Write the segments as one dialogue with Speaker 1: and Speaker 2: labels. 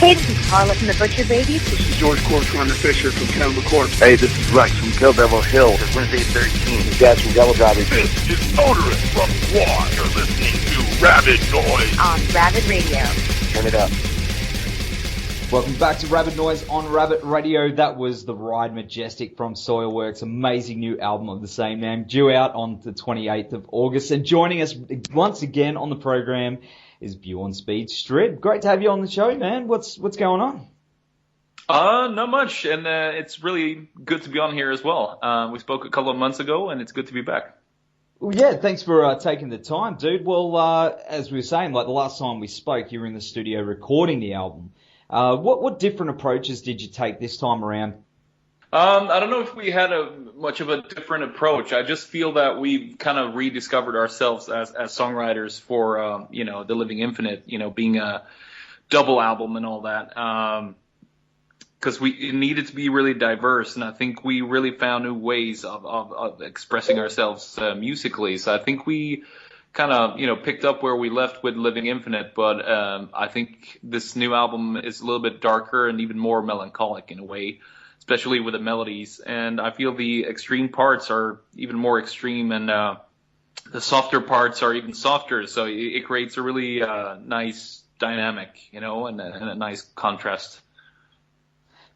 Speaker 1: Hey, this is Carla from the Butcher Babies.
Speaker 2: This is George Corner Fisher from Cannibal Corpse.
Speaker 3: Hey, this is Rex from Kill Devil Hill. It's Wednesday 13.
Speaker 4: This is Dad from Devil Driving.
Speaker 5: This is Motorist from Quad. You're listening to Rabid Noise
Speaker 1: on Rabid Radio.
Speaker 4: Turn it up.
Speaker 6: Welcome back to Rabid Noise on Rabid Radio. That was The Ride Majestic from Soilwork's amazing new album of the same name, due out on the 28th of August. And joining us once again on the program is Björn Strid. Great to have you on the show, man. What's going on?
Speaker 7: Not much, and it's really good to be on here as well. We spoke a couple of months ago, and it's good to be back.
Speaker 6: Well, yeah, thanks for taking the time, dude. Well, as we were saying, like the last time we spoke, you were in the studio recording the album. What different approaches did you take this time around?
Speaker 7: I don't know if we had much of a different approach. I just feel that we've kind of rediscovered ourselves as songwriters for, The Living Infinite, being a double album and all that. Because it needed to be really diverse, and I think we really found new ways of expressing ourselves musically. So I think we kind of, picked up where we left with Living Infinite, but I think this new album is a little bit darker and even more melancholic in a way, especially with the melodies. And I feel the extreme parts are even more extreme, and the softer parts are even softer. So it creates a really nice dynamic, and a nice contrast.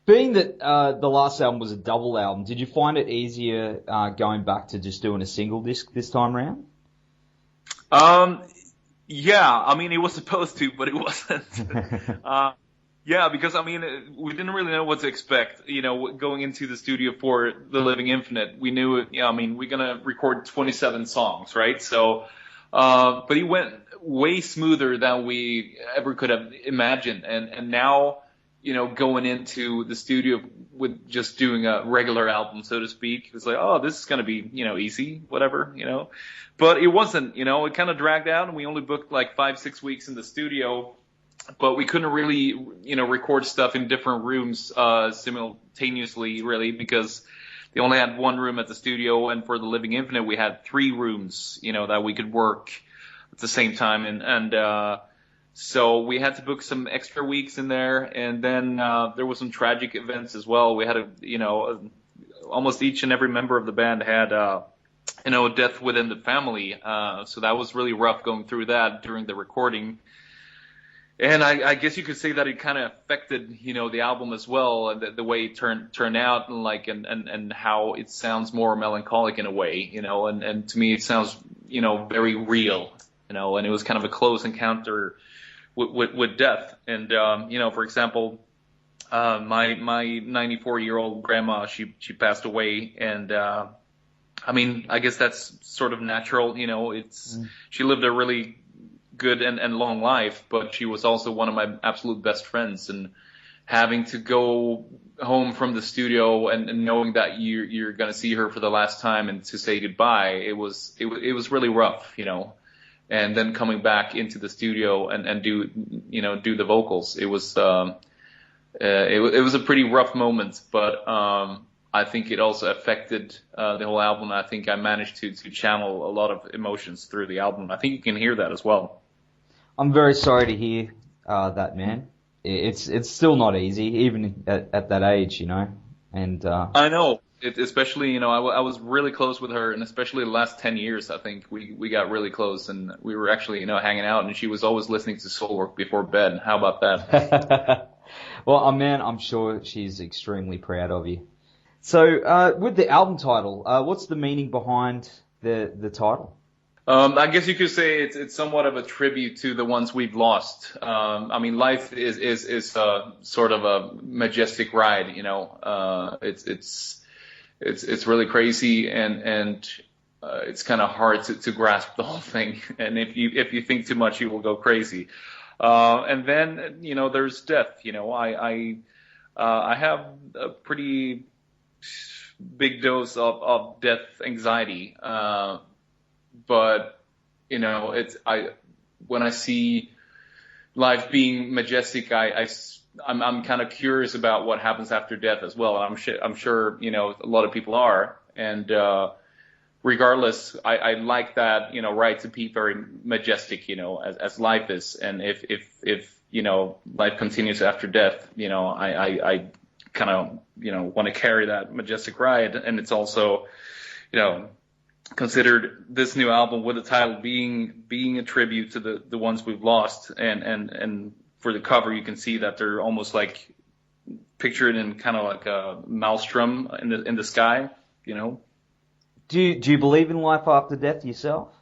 Speaker 6: Being that the last album was a double album, did you find it easier going back to just doing a single disc this time around?
Speaker 7: Yeah, I mean, it was supposed to, but it wasn't. Yeah, because, we didn't really know what to expect, going into the studio for The Living Infinite. We knew, we're going to record 27 songs, right? So, but it went way smoother than we ever could have imagined. And now, going into the studio with just doing a regular album, so to speak, it was like, oh, this is going to be, easy, whatever, But it wasn't, it kind of dragged out, and we only booked like 5-6 weeks in the studio, but we couldn't really, record stuff in different rooms simultaneously, really, because they only had one room at the studio, and for The Living Infinite, we had 3 rooms, that we could work at the same time, and so we had to book some extra weeks in there, and then there was some tragic events as well. We had almost each and every member of the band had a death within the family, so that was really rough going through that during the recording. And I guess you could say that it kind of affected, the album as well, and the way it turned out, and how it sounds more melancholic in a way, and to me it sounds, very real, and it was kind of a close encounter with death. And, for example, my 94-year-old grandma, she passed away, and, I guess that's sort of natural, she lived a really good and long life, but she was also one of my absolute best friends, and having to go home from the studio and knowing that you're going to see her for the last time and to say goodbye, it was really rough, and then coming back into the studio and do the vocals. It was a pretty rough moment, but I think it also affected the whole album. I think I managed to channel a lot of emotions through the album. I think you can hear that as well.
Speaker 6: I'm very sorry to hear that, man. It's still not easy, even at that age, And
Speaker 7: I know. Especially, I was really close with her, and especially the last 10 years, I think we got really close, and we were actually, hanging out, and she was always listening to Soilwork before bed. How about that?
Speaker 6: Well, man, I'm sure she's extremely proud of you. So, with the album title, what's the meaning behind the title?
Speaker 7: I guess you could say it's somewhat of a tribute to the ones we've lost. Life is sort of a majestic ride, It's really crazy, and it's kind of hard to grasp the whole thing. And if you think too much, you will go crazy. And then there's death. I have a pretty big dose of death anxiety. But when I see life being majestic, I'm kind of curious about what happens after death as well. And I'm sure, a lot of people are. And, regardless, I like that, right, to be very majestic, as life is. And if life continues after death. I kind of, want to carry that majestic ride. And it's also, considered this new album with the title being a tribute to the ones we've lost. And for the cover, you can see that they're almost like pictured in kind of like a maelstrom in the sky,
Speaker 6: Do you believe in life after death yourself?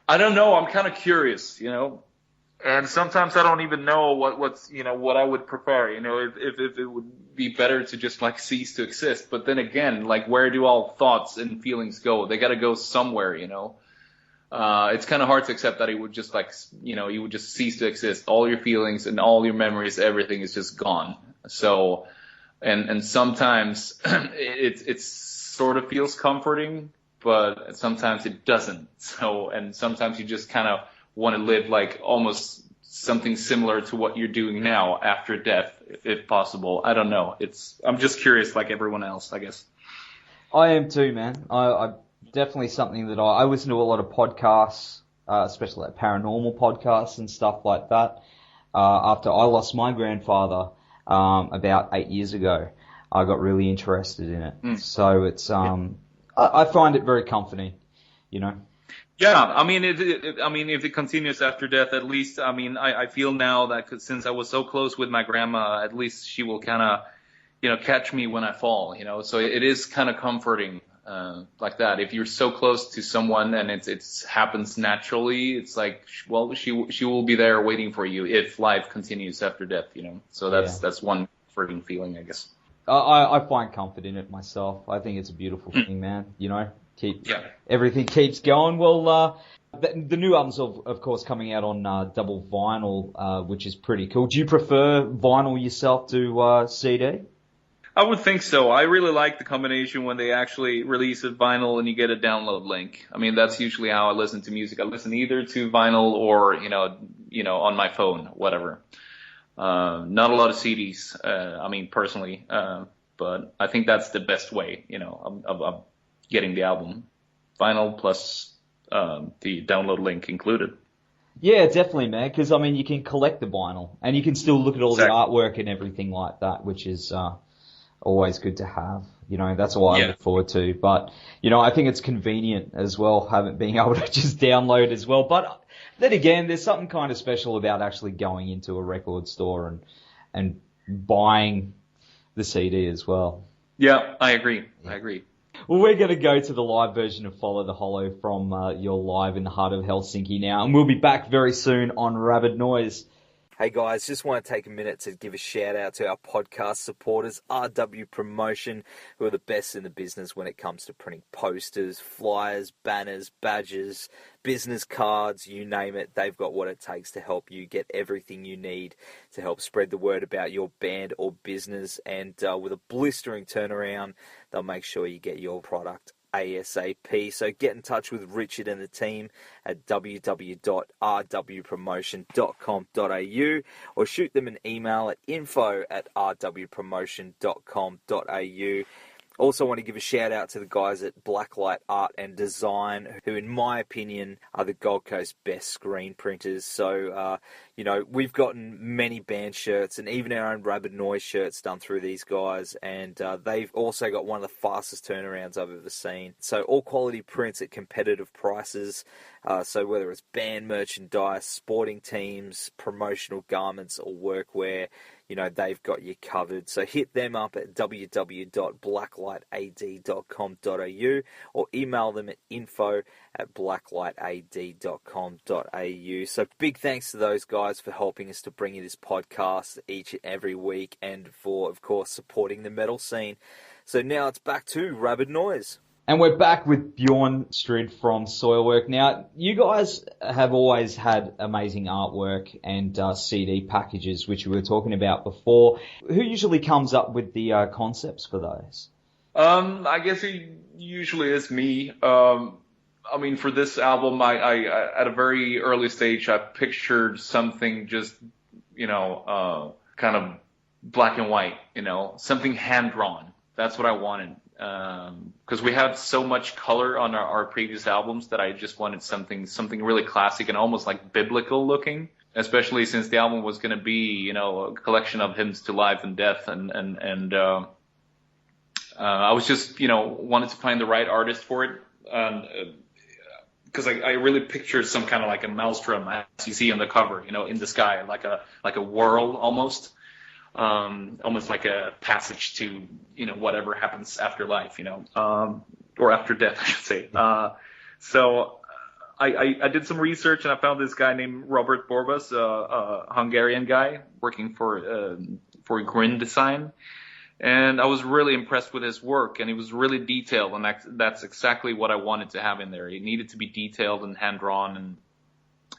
Speaker 7: I don't know. I'm kind of curious, and sometimes I don't even know what's what I would prefer. If it would be better to just like cease to exist. But then again, like where do all thoughts and feelings go? They got to go somewhere. It's kind of hard to accept that it would just like you would just cease to exist. All your feelings and all your memories, everything is just gone. So, and sometimes it sort of feels comforting, but sometimes it doesn't. So, and sometimes you just kind of want to live like almost something similar to what you're doing now after death, if possible. I don't know. I'm just curious, like everyone else, I guess.
Speaker 6: I am too, man. I definitely something that I listen to a lot of podcasts, especially like paranormal podcasts and stuff like that. After I lost my grandfather about 8 years ago, I got really interested in it. So it's I find it very comforting,
Speaker 7: Yeah, I mean, if it continues after death, at least, I feel now that since I was so close with my grandma, at least she will kind of, catch me when I fall, So it is kind of comforting, like that. If you're so close to someone and it happens naturally, it's like, well, she will be there waiting for you if life continues after death, So that's one comforting feeling, I guess.
Speaker 6: I find comfort in it myself. I think it's a beautiful thing, man. Everything keeps going. Well, the new album's of course coming out on double vinyl, which is pretty cool. Do you prefer vinyl yourself to CD?
Speaker 7: I would think so. I really like the combination when they actually release a vinyl and you get a download link. I mean, that's usually how I listen to music. I listen either to vinyl or on my phone, whatever. Not a lot of CDs, personally, but I think that's the best way, of getting the album. Vinyl plus the download link included.
Speaker 6: Yeah, definitely, man, because, you can collect the vinyl, and you can still look at all the artwork and everything like that, which is always good to have. That's all I look forward to. But, I think it's convenient as well, being able to just download as well. But then again, there's something kind of special about actually going into a record store and buying the CD as well.
Speaker 7: Yeah, I agree. I agree.
Speaker 6: Well, we're going to go to the live version of Follow the Hollow from your live in the heart of Helsinki now, and we'll be back very soon on Rabid Noise. Hey guys, just want to take a minute to give a shout out to our podcast supporters, RW Promotion, who are the best in the business when it comes to printing posters, flyers, banners, badges, business cards, you name it. They've got what it takes to help you get everything you need to help spread the word about your band or business. And with a blistering turnaround, they'll make sure you get your product ASAP. So get in touch with Richard and the team at www.rwpromotion.com.au or shoot them an email at info@rwpromotion.com.au. Also want to give a shout out to the guys at Blacklight Art and Design, who in my opinion are the Gold Coast best screen printers. So, we've gotten many band shirts and even our own Rabid Noise shirts done through these guys. And they've also got one of the fastest turnarounds I've ever seen. So all quality prints at competitive prices. So whether it's band merchandise, sporting teams, promotional garments or workwear, they've got you covered. So hit them up at www.blacklightad.com.au or email them at info@blacklightad.com.au. So big thanks to those guys for helping us to bring you this podcast each and every week and for, of course, supporting the metal scene. So now it's back to Rabid Noise. And we're back with Björn Strid from Soilwork. Now, you guys have always had amazing artwork and CD packages, which we were talking about before. Who usually comes up with the concepts for those?
Speaker 7: I guess it usually is me. For this album, I at a very early stage, I pictured something just, kind of black and white, something hand-drawn. That's what I wanted. Because we had so much color on our previous albums that I just wanted something really classic and almost like biblical looking. especially since the album was going to be, a collection of hymns to life and death, and I was just, wanted to find the right artist for it, because I really pictured some kind of like a maelstrom as you see on the cover, in the sky, like a whirl almost. Almost like a passage to, whatever happens after life, or after death, I should say. So I did some research and I found this guy named Robert Borbas, a Hungarian guy working for Grin Design. And I was really impressed with his work, and he was really detailed, and that's exactly what I wanted to have in there. It needed to be detailed and hand-drawn,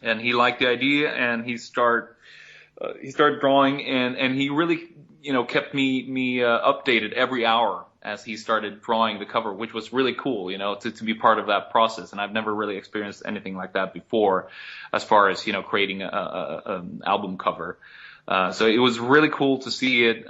Speaker 7: and he liked the idea, and he started drawing, and he really, kept me updated every hour as he started drawing the cover, which was really cool, to be part of that process. And I've never really experienced anything like that before, as far as, creating an album cover. So it was really cool to see it,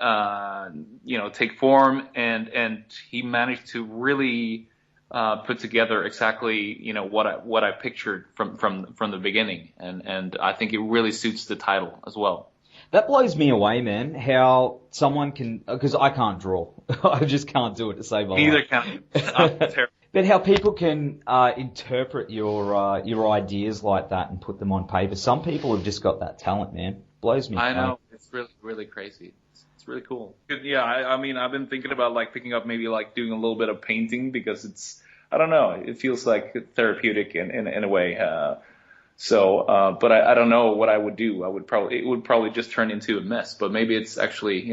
Speaker 7: take form, and he managed to really put together exactly, what I pictured from the beginning, and I think it really suits the title as well.
Speaker 6: That blows me away, man. How someone can, because I can't draw, I just can't do it to save my life.
Speaker 7: Neither can I.
Speaker 6: But how people can interpret your ideas like that and put them on paper. Some people have just got that talent, man. Blows me away.
Speaker 7: I know, it's really, really crazy. It's really cool. Yeah, I mean, I've been thinking about like picking up maybe like doing a little bit of painting, because it's, I don't know, it feels like therapeutic in a way. But I don't know what I would do. It would probably just turn into a mess, but maybe it's actually,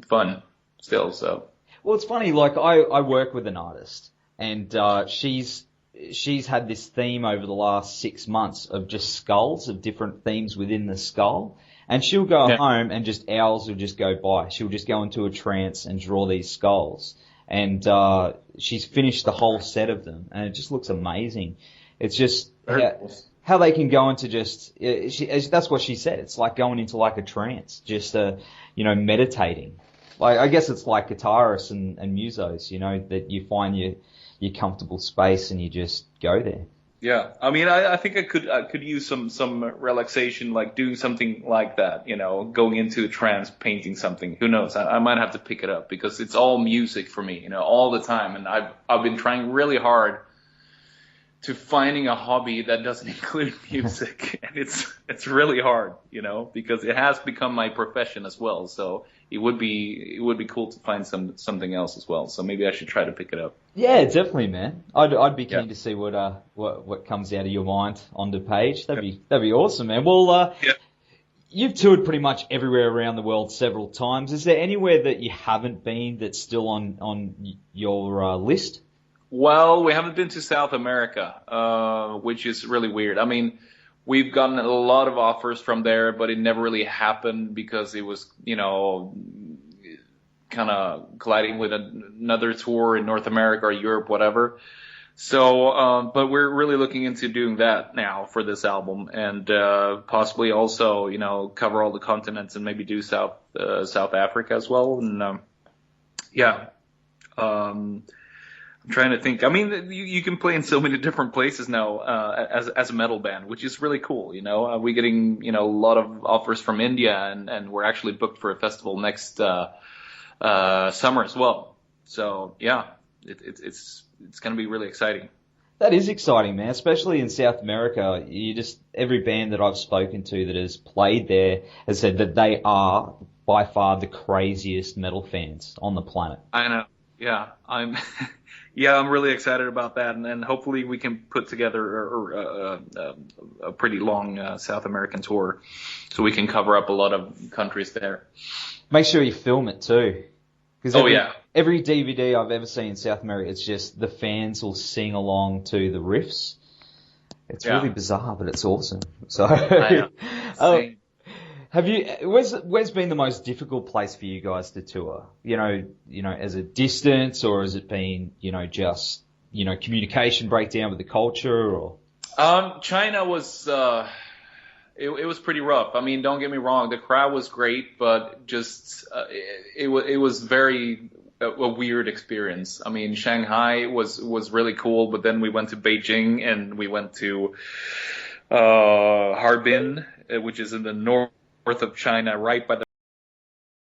Speaker 7: fun still, so.
Speaker 6: Well, it's funny, like I work with an artist, and she's had this theme over the last 6 months of just skulls, of different themes within the skull. And she'll go home and just hours will just go by. She'll just go into a trance and draw these skulls. And she's finished the whole set of them, and it just looks amazing. It's just how they can go into just, that's what she said. It's like going into like a trance, just, meditating. Like, I guess it's like guitarists and musos, that you find your comfortable space and you just go there.
Speaker 7: Yeah, I mean, I think I could use some relaxation, like doing something like that, going into a trance, painting something. Who knows? I might have to pick it up, because it's all music for me, all the time. And I've been trying really hard to finding a hobby that doesn't include music, and it's really hard, because it has become my profession as well. So it would be cool to find something else as well. So maybe I should try to pick it up.
Speaker 6: Yeah, definitely, man. I'd be keen to see what comes out of your mind on the page. That'd be awesome, man. Well, you've toured pretty much everywhere around the world several times. Is there anywhere that you haven't been that's still on your list?
Speaker 7: Well, we haven't been to South America, which is really weird. I mean, we've gotten a lot of offers from there, but it never really happened because it was, kind of colliding with another tour in North America or Europe, whatever. So, but we're really looking into doing that now for this album, and possibly also, cover all the continents and maybe do South Africa as well. And I'm trying to think. I mean, you can play in so many different places now as a metal band, which is really cool. We're getting a lot of offers from India, and we're actually booked for a festival next summer as well. So yeah, it's going to be really exciting.
Speaker 6: That is exciting, man. Especially in South America, every band that I've spoken to that has played there has said that they are by far the craziest metal fans on the planet.
Speaker 7: I know. Yeah, I'm really excited about that, and hopefully we can put together a pretty long South American tour, so we can cover up a lot of countries there.
Speaker 6: Make sure you film it too, because every DVD I've ever seen in South America, it's just the fans will sing along to the riffs. It's really bizarre, but it's awesome. So, where's been the most difficult place for you guys to tour? As a distance, or has it been, just, communication breakdown with the culture, or?
Speaker 7: China was, it was pretty rough. I mean, don't get me wrong, the crowd was great, but just, it was very, a weird experience. I mean, Shanghai was really cool, but then we went to Beijing and we went to Harbin, which is in the north of China, right by the